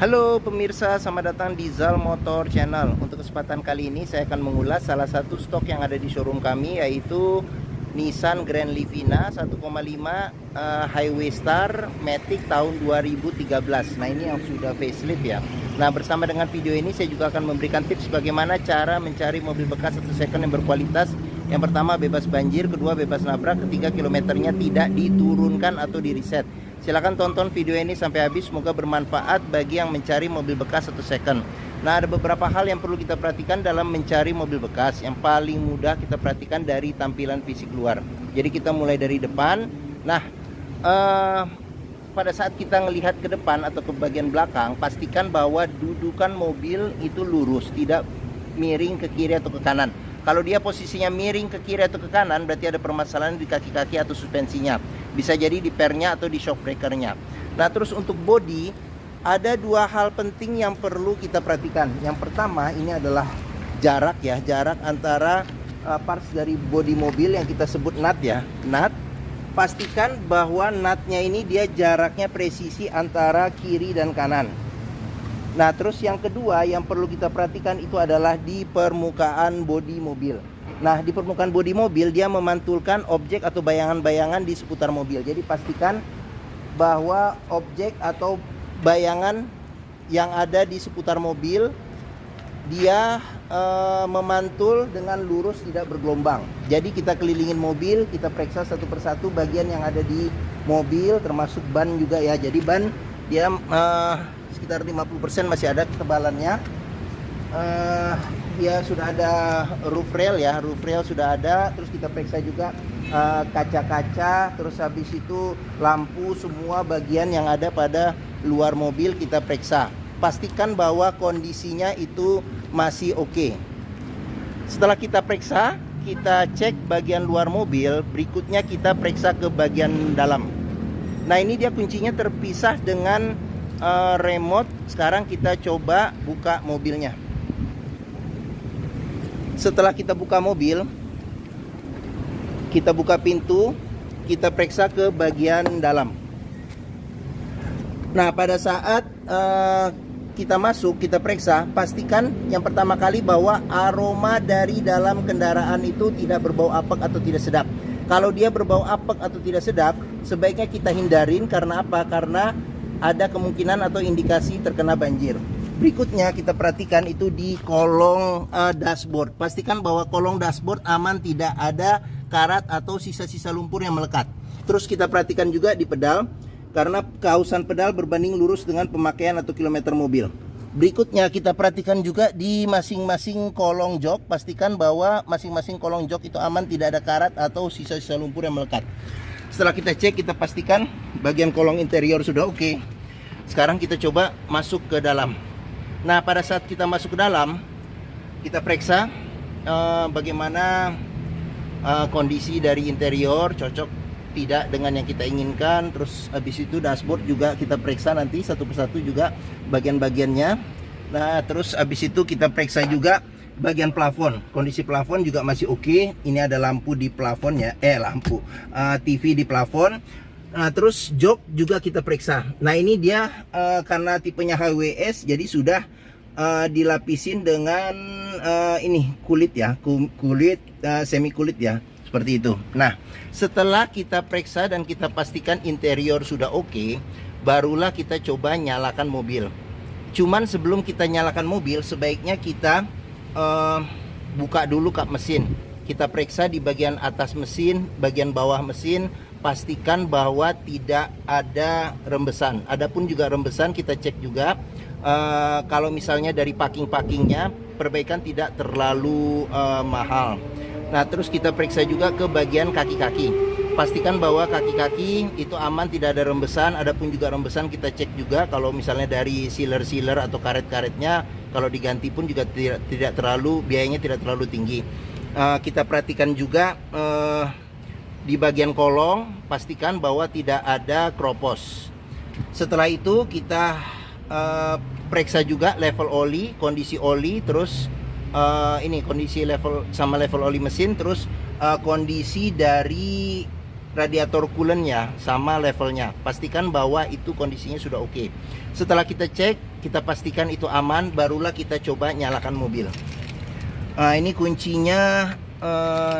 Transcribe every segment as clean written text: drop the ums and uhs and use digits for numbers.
Halo pemirsa, selamat datang di Zal Motor Channel. Untuk kesempatan kali ini saya akan mengulas salah satu stok yang ada di showroom kami, yaitu Nissan Grand Livina 1,5 Highway Star Matic tahun 2013. Nah, ini yang sudah facelift ya. Nah, bersama dengan video ini saya juga akan memberikan tips bagaimana cara mencari mobil bekas atau second yang berkualitas. Yang pertama, bebas banjir; kedua, bebas nabrak; ketiga, kilometernya tidak diturunkan atau di reset. Silahkan tonton video ini sampai habis, semoga bermanfaat bagi yang mencari mobil bekas atau second. Nah, ada beberapa hal yang perlu kita perhatikan dalam mencari mobil bekas. Yang paling mudah kita perhatikan dari tampilan fisik luar. Jadi kita mulai dari depan. Nah, pada saat kita melihat ke depan atau ke bagian belakang, pastikan bahwa dudukan mobil itu lurus, tidak miring ke kiri atau ke kanan. Kalau dia posisinya miring ke kiri atau ke kanan, berarti ada permasalahan di kaki-kaki atau suspensinya. Bisa jadi di pernya atau di shock breakernya. Nah, terus untuk bodi, ada dua hal penting yang perlu kita perhatikan. Yang pertama, ini adalah jarak ya, jarak antara parts dari bodi mobil yang kita sebut nut ya, nut. Pastikan bahwa nutnya ini dia jaraknya presisi antara kiri dan kanan. Nah, terus yang kedua yang perlu kita perhatikan itu adalah di permukaan bodi mobil. Nah, di permukaan bodi mobil dia memantulkan objek atau bayangan-bayangan di seputar mobil. Jadi pastikan bahwa objek atau bayangan yang ada di seputar mobil dia memantul dengan lurus, tidak bergelombang. Jadi kita kelilingin mobil, kita periksa satu persatu bagian yang ada di mobil, termasuk ban juga ya. Jadi ban dia sekitar 50% masih ada ketebalannya. Ya sudah ada roof rail ya, roof rail sudah ada. Terus kita periksa juga kaca-kaca, terus habis itu lampu, semua bagian yang ada pada luar mobil kita periksa. Pastikan bahwa kondisinya itu masih oke. Setelah kita periksa, kita cek bagian luar mobil, berikutnya kita periksa ke bagian dalam. Nah, ini dia kuncinya terpisah dengan remote. Sekarang kita coba buka mobilnya. Setelah kita buka mobil, kita buka pintu, kita periksa ke bagian dalam. Nah, pada saat kita masuk, kita periksa, pastikan yang pertama kali bahwa aroma dari dalam kendaraan itu tidak berbau apek atau tidak sedap. Kalau dia berbau apek atau tidak sedap, sebaiknya kita hindarin. Karena apa? Karena ada kemungkinan atau indikasi terkena banjir. Berikutnya kita perhatikan itu di kolong dashboard. Pastikan bahwa kolong dashboard aman, tidak ada karat atau sisa-sisa lumpur yang melekat. Terus kita perhatikan juga di pedal, karena keausan pedal berbanding lurus dengan pemakaian atau kilometer mobil. Berikutnya kita perhatikan juga di masing-masing kolong jok. Pastikan bahwa masing-masing kolong jok itu aman, tidak ada karat atau sisa-sisa lumpur yang melekat. Setelah kita cek, kita pastikan bagian kolong interior sudah oke. Sekarang kita coba masuk ke dalam. Nah, pada saat kita masuk ke dalam, kita periksa bagaimana kondisi dari interior, cocok tidak dengan yang kita inginkan. Terus habis itu dashboard juga kita periksa nanti satu persatu juga bagian-bagiannya. Nah, terus habis itu kita periksa juga bagian plafon. Kondisi plafon juga masih oke. Ini ada lampu di plafonnya, TV di plafon. Nah, terus jok juga kita periksa. Nah, ini dia karena tipenya HWS, jadi sudah dilapisin dengan ini kulit ya, kulit semi kulit ya, seperti itu. Nah, setelah kita periksa dan kita pastikan interior sudah oke, barulah kita coba nyalakan mobil. Cuman sebelum kita nyalakan mobil, sebaiknya kita buka dulu kap mesin. Kita periksa di bagian atas mesin, bagian bawah mesin. Pastikan bahwa tidak ada rembesan. Adapun juga rembesan kita cek juga. Kalau misalnya dari packing-packingnya, perbaikan tidak terlalu mahal. Nah, terus kita periksa juga ke bagian kaki-kaki. Pastikan bahwa kaki-kaki itu aman, tidak ada rembesan. Adapun juga rembesan kita cek juga. Kalau misalnya dari sealer atau karet-karetnya, kalau diganti pun juga tidak terlalu, biayanya tidak terlalu tinggi. Kita perhatikan juga di bagian kolong, pastikan bahwa tidak ada kropos. Setelah itu kita periksa juga level oli, kondisi oli, terus ini kondisi level oli mesin, terus kondisi dari radiator coolant-nya sama levelnya. Pastikan bahwa itu kondisinya sudah oke. Setelah kita cek, kita pastikan itu aman, barulah kita coba nyalakan mobil. Nah, ini kuncinya.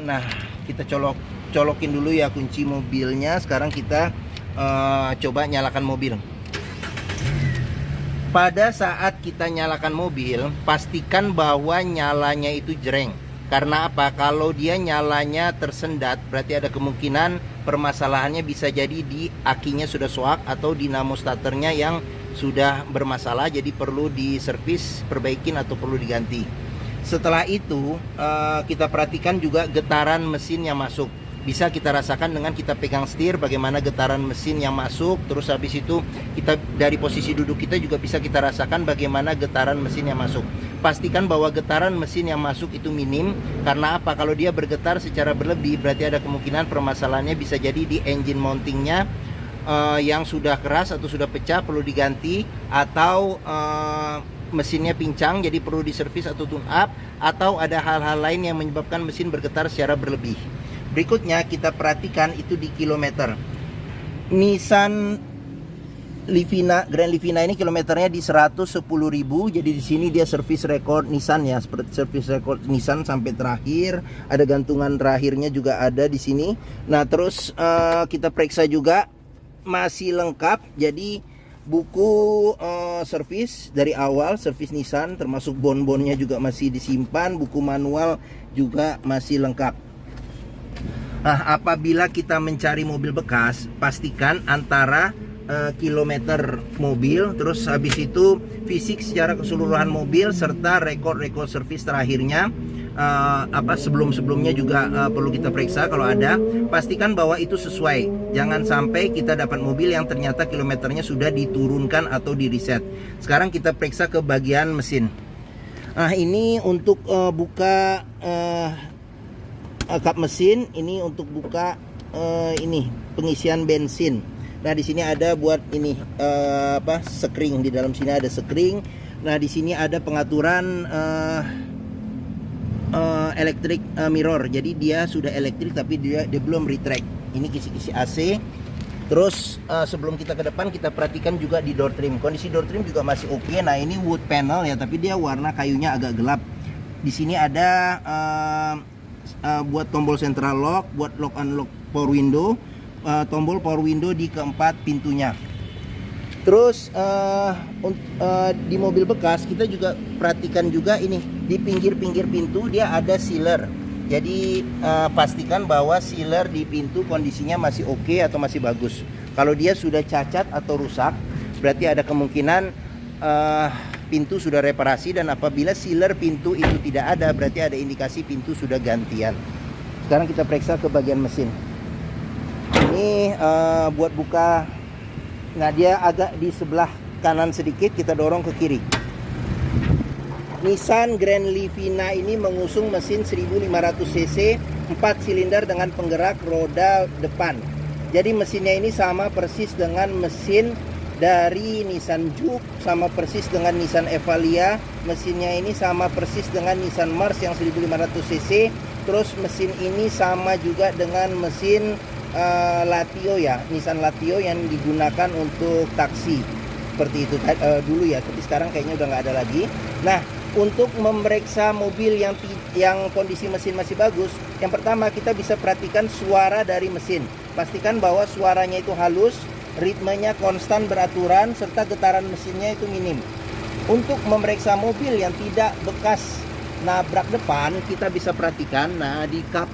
Nah, kita colokin dulu ya kunci mobilnya. Sekarang kita coba nyalakan mobil. Pada saat kita nyalakan mobil, pastikan bahwa nyalanya itu jreng. Karena apa? Kalau dia nyalanya tersendat, berarti ada kemungkinan permasalahannya bisa jadi di akinya sudah soak atau dinamo starternya yang sudah bermasalah, jadi perlu diservis, perbaikin atau perlu diganti. Setelah itu kita perhatikan juga getaran mesin yang masuk. Bisa kita rasakan dengan kita pegang setir bagaimana getaran mesin yang masuk. Terus habis itu kita dari posisi duduk kita juga bisa kita rasakan bagaimana getaran mesin yang masuk. Pastikan bahwa getaran mesin yang masuk itu minim. Karena apa? Kalau dia bergetar secara berlebih, berarti ada kemungkinan permasalahannya bisa jadi di engine mountingnya yang sudah keras atau sudah pecah, perlu diganti. Atau mesinnya pincang, jadi perlu diservis atau tune up. Atau ada hal-hal lain yang menyebabkan mesin bergetar secara berlebih. Berikutnya kita perhatikan itu di kilometer. Nissan Livina, Grand Livina ini kilometernya di 110.000. Jadi di sini dia service record Nissan ya, seperti service record Nissan sampai terakhir. Ada gantungan terakhirnya juga ada di sini. Nah, terus kita periksa juga masih lengkap. Jadi buku servis dari awal, servis Nissan termasuk bon-bonnya juga masih disimpan, buku manual juga masih lengkap. Nah, apabila kita mencari mobil bekas, pastikan antara kilometer mobil, terus habis itu fisik secara keseluruhan mobil serta rekor-rekor servis terakhirnya. Sebelum-sebelumnya juga perlu kita periksa kalau ada. Pastikan bahwa itu sesuai. Jangan sampai kita dapat mobil yang ternyata kilometernya sudah diturunkan atau di reset. Sekarang kita periksa ke bagian mesin. Nah, ini untuk buka kap mesin, ini untuk buka ini pengisian bensin. Nah, di sini ada buat ini sekring, di dalam sini ada sekring. Nah, di sini ada pengaturan electric mirror. Jadi dia sudah elektrik tapi dia belum retract. Ini kisi-kisi AC. Terus sebelum kita ke depan, kita perhatikan juga di door trim. Kondisi door trim juga masih oke. Nah, ini wood panel ya, tapi dia warna kayunya agak gelap. Di sini ada buat tombol central lock, buat lock unlock power window, tombol power window di keempat pintunya. Terus di mobil bekas kita juga perhatikan juga ini di pinggir-pinggir pintu dia ada sealer. Jadi pastikan bahwa sealer di pintu kondisinya masih oke atau masih bagus. Kalau dia sudah cacat atau rusak, berarti ada kemungkinan pintu sudah reparasi, dan apabila sealer pintu itu tidak ada, berarti ada indikasi pintu sudah gantian. Sekarang kita periksa ke bagian mesin. Ini buat buka. Nah, dia agak di sebelah kanan sedikit, kita dorong ke kiri. Nissan Grand Livina ini mengusung mesin 1500 cc 4 silinder dengan penggerak roda depan. Jadi mesinnya ini sama persis dengan mesin dari Nissan Juke, sama persis dengan Nissan Evalia. Mesinnya ini sama persis dengan Nissan Mars yang 1500 cc. Terus mesin ini sama juga dengan mesin Latio ya, Nissan Latio yang digunakan untuk taksi. Seperti itu dulu ya, tapi sekarang kayaknya udah nggak ada lagi. Nah, untuk memeriksa mobil yang kondisi mesin masih bagus, yang pertama kita bisa perhatikan suara dari mesin. Pastikan bahwa suaranya itu halus, ritmenya konstan beraturan, serta getaran mesinnya itu minim. Untuk memeriksa mobil yang tidak bekas nabrak depan, kita bisa perhatikan, nah di kap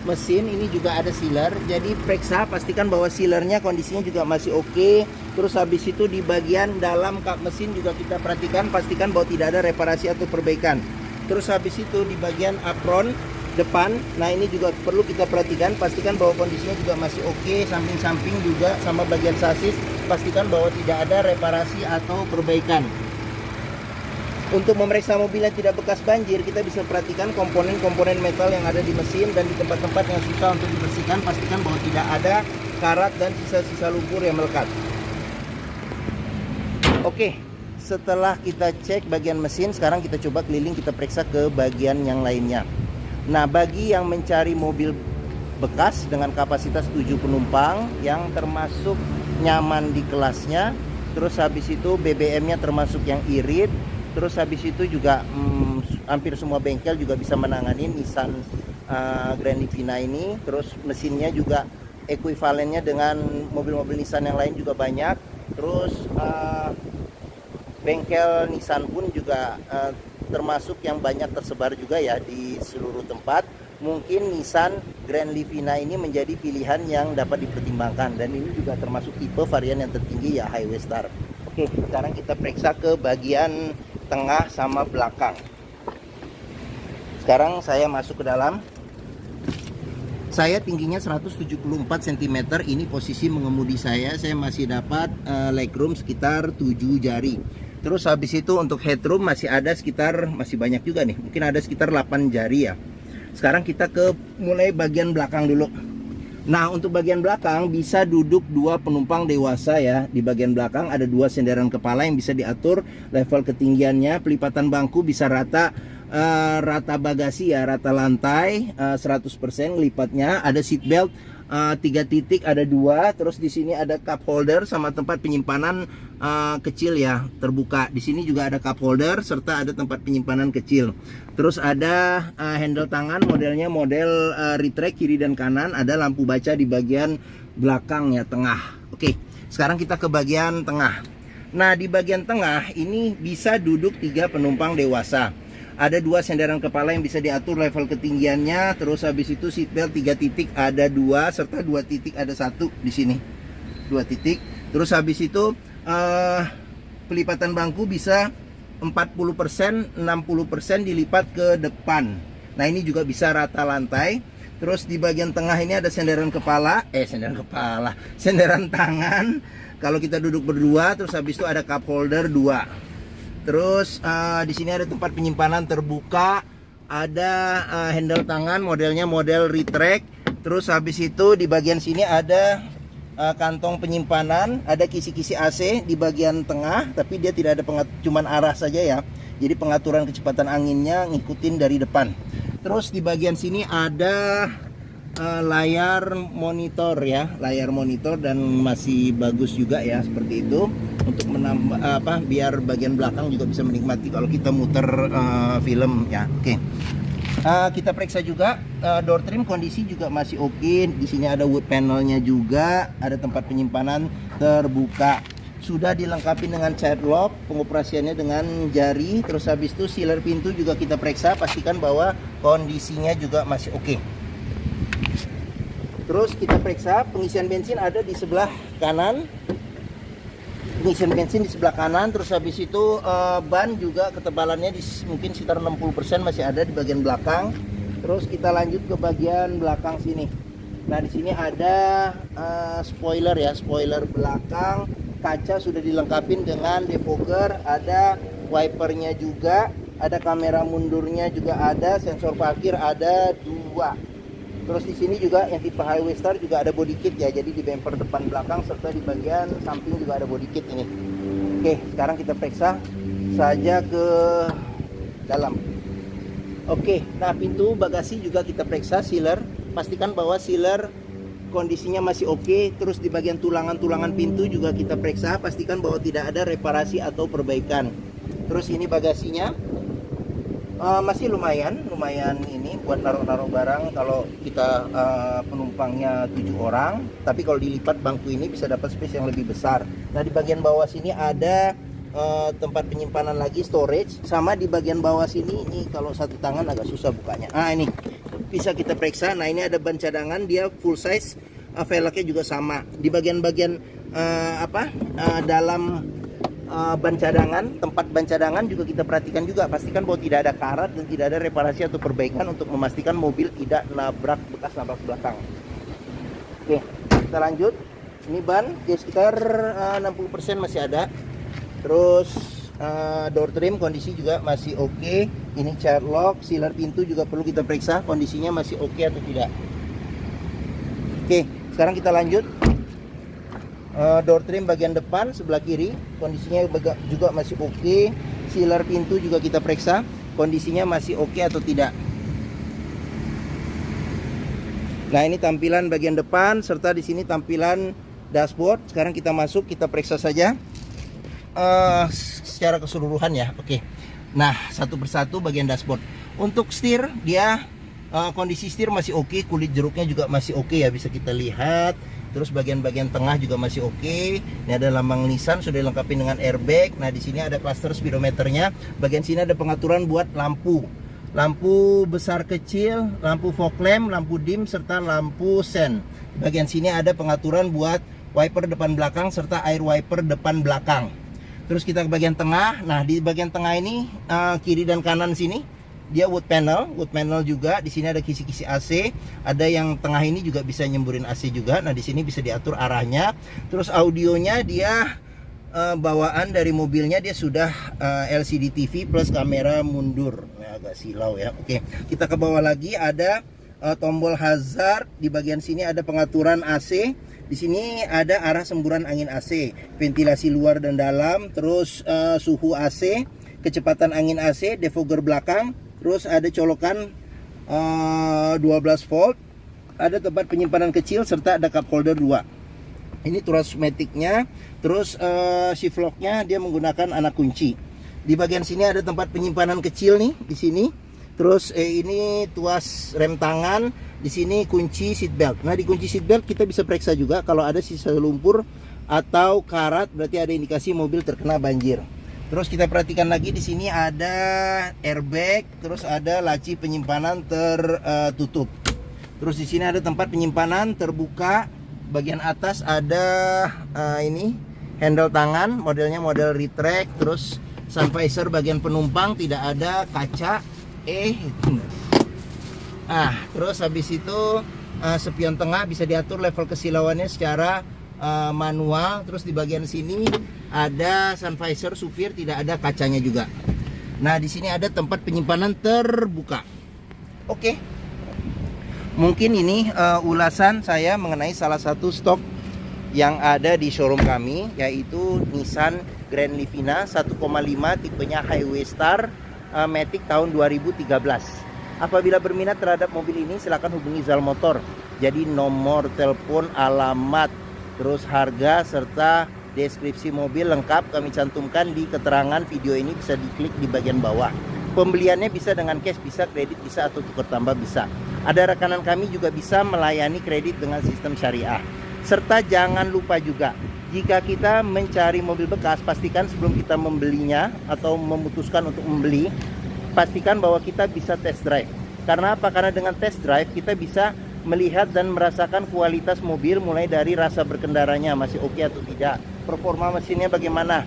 mesin ini juga ada sealer. Jadi periksa, pastikan bahwa sealernya kondisinya juga masih oke. Terus habis itu di bagian dalam kap mesin juga kita perhatikan, pastikan bahwa tidak ada reparasi atau perbaikan. Terus habis itu di bagian apron depan, nah ini juga perlu kita perhatikan, pastikan bahwa kondisinya juga masih oke. Samping-samping juga sama bagian sasis, pastikan bahwa tidak ada reparasi atau perbaikan. Untuk memeriksa mobil yang tidak bekas banjir, kita bisa perhatikan komponen-komponen metal yang ada di mesin, dan di tempat-tempat yang susah untuk dibersihkan, pastikan bahwa tidak ada karat dan sisa-sisa lumpur yang melekat. Oke, setelah kita cek bagian mesin, sekarang kita coba keliling, kita periksa ke bagian yang lainnya. Nah, bagi yang mencari mobil bekas dengan kapasitas 7 penumpang yang termasuk nyaman di kelasnya. Terus habis itu BBM-nya termasuk yang irit. Terus habis itu juga hampir semua bengkel juga bisa menangani Nissan Grand Livina ini. Terus mesinnya juga ekuivalennya dengan mobil-mobil Nissan yang lain juga banyak. Terus bengkel Nissan pun juga termasuk yang banyak tersebar juga ya di seluruh tempat. Mungkin Nissan Grand Livina ini menjadi pilihan yang dapat dipertimbangkan, dan ini juga termasuk tipe varian yang tertinggi ya, Highway Star. Oke, sekarang kita periksa ke bagian tengah sama belakang. Sekarang saya masuk ke dalam. Saya tingginya 174 cm, ini posisi mengemudi saya masih dapat legroom sekitar 7 jari. Terus habis itu untuk headroom masih ada sekitar, masih banyak juga nih, mungkin ada sekitar 8 jari ya. Sekarang kita ke mulai bagian belakang dulu. Nah, untuk bagian belakang bisa duduk 2 penumpang dewasa ya. Di bagian belakang ada 2 senderan kepala yang bisa diatur level ketinggiannya. Pelipatan bangku bisa rata bagasi ya, rata lantai 100% lipatnya. Ada seat belt 3 titik, ada 2. Terus di sini ada cup holder sama tempat penyimpanan kecil ya, terbuka. Di sini juga ada cup holder serta ada tempat penyimpanan kecil. Terus ada handle tangan, modelnya model retract kiri dan kanan. Ada lampu baca di bagian belakang ya, tengah. Oke, sekarang kita ke bagian tengah. Nah, di bagian tengah ini bisa duduk 3 penumpang dewasa. Ada 2 senderan kepala yang bisa diatur level ketinggiannya. Terus habis itu seatbelt 3 titik ada 2 serta 2 titik ada 1 di sini. 2 titik. Terus habis itu pelipatan bangku bisa 40%, 60% dilipat ke depan. Nah, ini juga bisa rata lantai. Terus di bagian tengah ini ada senderan tangan kalau kita duduk berdua. Terus habis itu ada cup holder 2. Terus di sini ada tempat penyimpanan terbuka, ada handle tangan, modelnya model retract. Terus habis itu di bagian sini ada kantong penyimpanan, ada kisi-kisi AC di bagian tengah, tapi dia tidak ada cuman arah saja ya. Jadi pengaturan kecepatan anginnya ngikutin dari depan. Terus di bagian sini ada layar monitor ya, layar monitor, dan masih bagus juga ya, seperti itu untuk menambah biar bagian belakang juga bisa menikmati kalau kita muter film ya. Oke. Kita periksa juga door trim, kondisi juga masih oke. Di sini ada wood panelnya juga, ada tempat penyimpanan terbuka. Sudah dilengkapi dengan child lock, pengoperasiannya dengan jari. Terus habis itu sealer pintu juga kita periksa, pastikan bahwa kondisinya juga masih oke. Terus kita periksa pengisian bensin ada di sebelah kanan. Pengisian bensin di sebelah kanan. Terus habis itu ban juga ketebalannya mungkin sekitar 60% masih ada di bagian belakang. Terus kita lanjut ke bagian belakang sini. Nah, di sini ada spoiler ya, spoiler belakang. Kaca sudah dilengkapi dengan defogger, ada wipernya juga, ada kamera mundurnya juga ada, sensor parkir ada 2. Terus di sini juga yang tipe Highway Star juga ada body kit ya, jadi di bumper depan belakang serta di bagian samping juga ada body kit ini. Oke, sekarang kita periksa saja ke dalam. Oke, nah pintu bagasi juga kita periksa sealer, pastikan bahwa sealer kondisinya masih oke. Terus di bagian tulangan-tulangan pintu juga kita periksa, pastikan bahwa tidak ada reparasi atau perbaikan. Terus ini bagasinya masih lumayan ini buat naruh-naruh barang kalau kita penumpangnya 7 orang. Tapi kalau dilipat bangku ini bisa dapat space yang lebih besar. Nah, di bagian bawah sini ada tempat penyimpanan lagi, storage. Sama di bagian bawah sini, ini kalau satu tangan agak susah bukanya. Ini bisa kita periksa. Nah, ini ada ban cadangan, dia full size, velgnya juga sama. Di bagian-bagian dalam ban cadangan, tempat ban cadangan juga kita perhatikan juga, pastikan bahwa tidak ada karat dan tidak ada reparasi atau perbaikan untuk memastikan mobil tidak bekas nabrak belakang. Oke, kita lanjut. Ini ban ya sekitar 60% masih ada. Terus door trim kondisi juga masih oke. Ini child lock, sealer pintu juga perlu kita periksa kondisinya masih oke atau tidak. Oke, sekarang kita lanjut. Door trim bagian depan sebelah kiri kondisinya juga masih oke. Sealer pintu juga kita periksa kondisinya masih oke atau tidak. Nah, ini tampilan bagian depan serta di sini tampilan dashboard. Sekarang kita masuk, kita periksa saja secara keseluruhan ya. Oke. Nah, satu persatu bagian dashboard. Untuk setir dia kondisi setir masih oke, kulit jeruknya juga masih oke ya, bisa kita lihat. Terus bagian-bagian tengah juga masih oke. Ini ada lambang Nissan, sudah dilengkapi dengan airbag. Nah, di sini ada cluster speedometernya. Bagian sini ada pengaturan buat lampu. Lampu besar kecil, lampu fog lamp, lampu dim serta lampu sen. Bagian sini ada pengaturan buat wiper depan belakang serta air wiper depan belakang. Terus kita ke bagian tengah. Nah, di bagian tengah ini kiri dan kanan sini dia wood panel juga. Di sini ada kisi-kisi AC, ada yang tengah ini juga bisa nyemburin AC juga. Nah, di sini bisa diatur arahnya. Terus audionya dia bawaan dari mobilnya dia sudah LCD TV plus kamera mundur. Nah, agak silau ya. Oke, kita ke bawah lagi ada tombol hazard. Di bagian sini ada pengaturan AC. Di sini ada arah semburan angin AC, ventilasi luar dan dalam, terus suhu AC, kecepatan angin AC, defogger belakang. Terus ada colokan 12 volt, ada tempat penyimpanan kecil serta ada cup holder 2. Ini tuas maticnya. Terus shift locknya dia menggunakan anak kunci. Di bagian sini ada tempat penyimpanan kecil nih di sini. Terus ini tuas rem tangan. Di sini kunci seat belt. Nah, di kunci seat belt kita bisa periksa juga kalau ada sisa lumpur atau karat, berarti ada indikasi mobil terkena banjir. Terus kita perhatikan lagi di sini ada airbag, terus ada laci penyimpanan tertutup. Terus di sini ada tempat penyimpanan terbuka. Bagian atas ada ini handle tangan, modelnya model retract. Terus sun visor bagian penumpang tidak ada kaca. Terus habis itu spion tengah bisa diatur level kesilauannya secara manual. Terus di bagian sini ada sun visor supir, tidak ada kacanya juga. Nah, di sini ada tempat penyimpanan terbuka. Oke. Mungkin ini ulasan saya mengenai salah satu stok yang ada di showroom kami, yaitu Nissan Grand Livina 1,5 tipenya Highway Star Matic tahun 2013. Apabila berminat terhadap mobil ini silakan hubungi Zal Motor. Jadi nomor telepon, alamat, terus harga serta deskripsi mobil lengkap kami cantumkan di keterangan video ini, bisa diklik di bagian bawah. Pembeliannya bisa dengan cash, bisa kredit, bisa atau tukar tambah bisa. Ada rekanan kami juga bisa melayani kredit dengan sistem syariah. Serta jangan lupa juga, jika kita mencari mobil bekas, pastikan sebelum kita membelinya atau memutuskan untuk membeli, pastikan bahwa kita bisa test drive. Karena apa? Karena dengan test drive kita bisa melihat dan merasakan kualitas mobil, mulai dari rasa berkendaranya masih oke atau tidak, performa mesinnya bagaimana,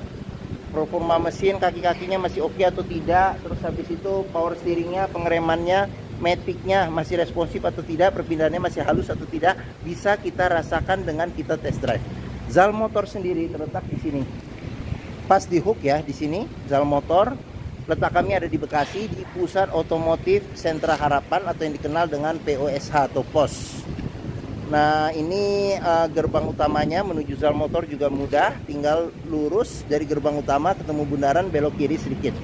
performa mesin kaki-kakinya masih oke atau tidak, terus habis itu power steeringnya, pengeremannya, maticnya masih responsif atau tidak, perpindahannya masih halus atau tidak, bisa kita rasakan dengan kita test drive. Zal Motor sendiri terletak di sini, pas di hook ya, di sini Zal Motor. Letak kami ada di Bekasi, di Pusat Otomotif Sentra Harapan atau yang dikenal dengan POSH atau POS. Nah, ini gerbang utamanya menuju Zal Motor juga mudah, tinggal lurus dari gerbang utama ketemu bundaran, belok kiri sedikit.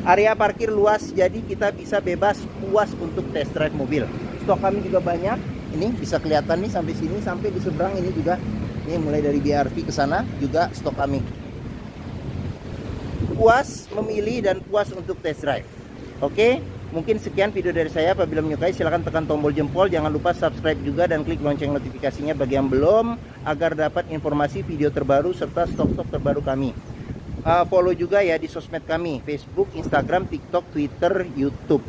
Area parkir luas, jadi kita bisa bebas puas untuk test drive mobil. Stok kami juga banyak, ini bisa kelihatan nih sampai sini, sampai di seberang ini juga. Ini mulai dari BRV ke sana juga stok kami. Puas memilih dan puas untuk test drive. Oke, mungkin sekian video dari saya. Apabila menyukai silahkan tekan tombol jempol, jangan lupa subscribe juga dan klik lonceng notifikasinya bagi yang belum, agar dapat informasi video terbaru serta stok-stok terbaru kami. Follow juga ya di sosmed kami, Facebook, Instagram, TikTok, Twitter, YouTube.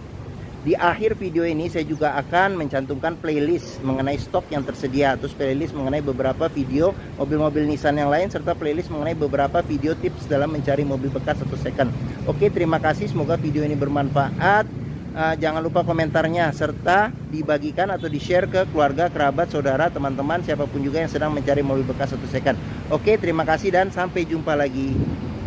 Di akhir video ini saya juga akan mencantumkan playlist mengenai stok yang tersedia, terus playlist mengenai beberapa video mobil-mobil Nissan yang lain, serta playlist mengenai beberapa video tips dalam mencari mobil bekas atau second. Oke, terima kasih, semoga video ini bermanfaat. Jangan lupa komentarnya serta dibagikan atau di-share ke keluarga, kerabat, saudara, teman-teman, siapapun juga yang sedang mencari mobil bekas atau second. Oke, terima kasih dan sampai jumpa lagi.